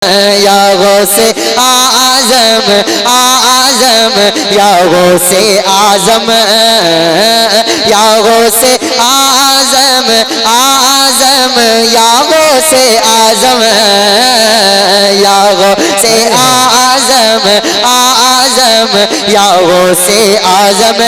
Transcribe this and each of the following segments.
یا غوث اعظم اعظم یا غوث اعظم یا غوث اعظم اعظم یا غوث اعظم یا غوث اعظم اعظم یا غوث اعظم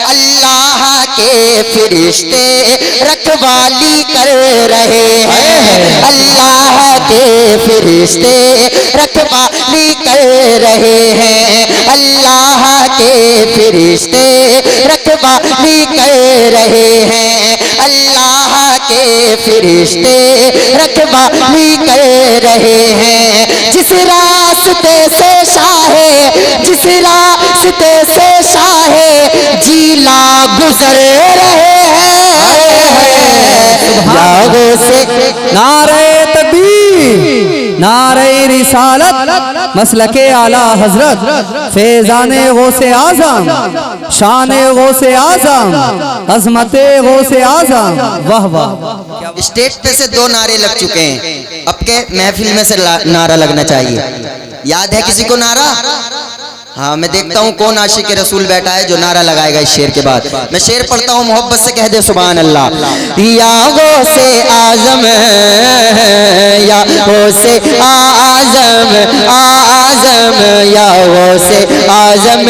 اللہ کے فرشتے رکھوالی کر رہے ہیں اللہ کے فرشتے رکھوالی کر رہے ہیں اللہ کے فرشتے رکھوالی کر رہے ہیں اللہ کے فرشتے رکھوالی کر رہے ہیں جس راستے سے شاہ جس راستے سے شاہ جیلا گزر رہے ہیں نعرہ تکبیر نعرہ رسالت مسلک اعلی حضرت فیضان غوث اعظم شان غوث اعظم عظمت غوث اعظم واہ واہ اسٹیج پہ سے 2 نعرے لگ چکے ہیں اب کے محفل میں سے نعرہ لگنا چاہیے یاد ہے کسی کو نعرہ ہاں میں دیکھتا ہوں کون عاشق رسول بیٹھا ہے جو نعرہ لگائے گا اس شعر کے بعد میں شعر پڑھتا ہوں محبت سے کہہ دے سبحان اللہ یا غوث اعظم یا غوث اعظم اعظم یا غوث اعظم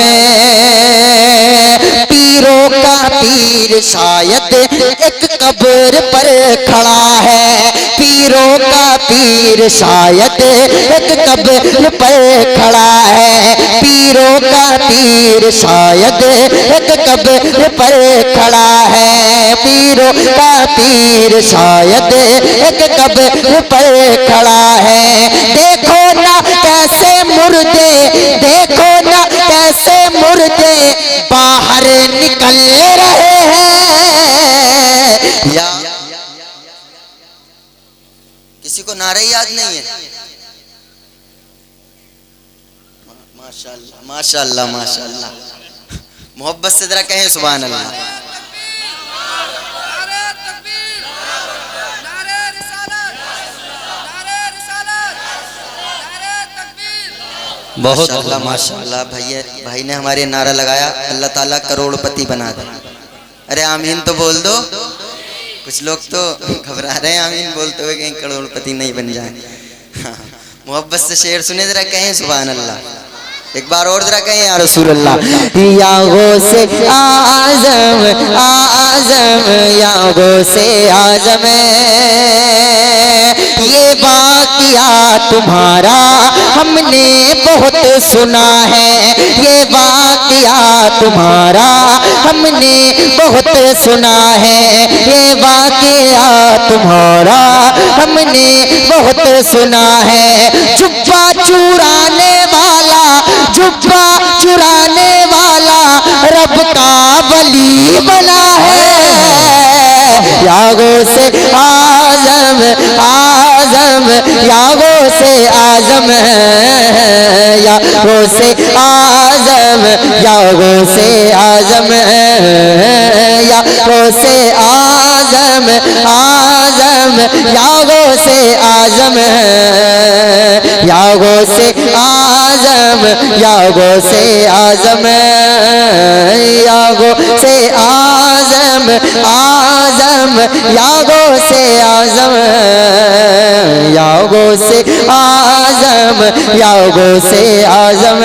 پیروں کا پیر شاید ایک قبر پر کھڑا ہے پیروں کا پیر شاید ایک قبر پر کھڑا ہے پیروں کا پیر شاید ایک قبر پر کھڑا ہے پیروں کا پیر شاید ایک قبر پر کھڑا ہے دیکھو نا کیسے مردے دیکھو نا کیسے مردے باہر نکل رہے ہیں کسی کو نعرہ یاد نہیں ہے ماشاءاللہ ماشاءاللہ ماشاءاللہ محبت سے ذرا کہیں سبحان اللہ بہت ماشاءاللہ بھائی نے ہمارے نعرہ لگایا اللہ تعالیٰ کروڑ پتی بنا دے ارے آمین تو بول دو کچھ لوگ تو گھبرا رہے ہیں آمین بولتے ہوئے کہیں کروڑ پتی نہیں بن جائیں محبت سے شعر سنے ذرا کہیں سبحان اللہ ایک بار اور ذرا کہیں یا رسول اللہ یا غوث اعظم اعظم یا غوث اعظم یہ واقعہ تمہارا ہم نے بہت سنا ہے یہ واقعہ تمہارا ہم نے بہت سنا ہے یہ واقعہ تمہارا ہم نے بہت سنا ہے جبہ چرانے والا جبہ چرانے والا رب کا ولی بنا ہے یا غوث اعظم اعظم یا غوث اعظم یا غوث اعظم یا غوث اعظم یا غوث اعظم اعظم یا غوث اعظم یا غوث اعظم یا غوث اعظم یا غوث اعظم اعظم یا غوث اعظم یا غوث اعظم یا غوث اعظم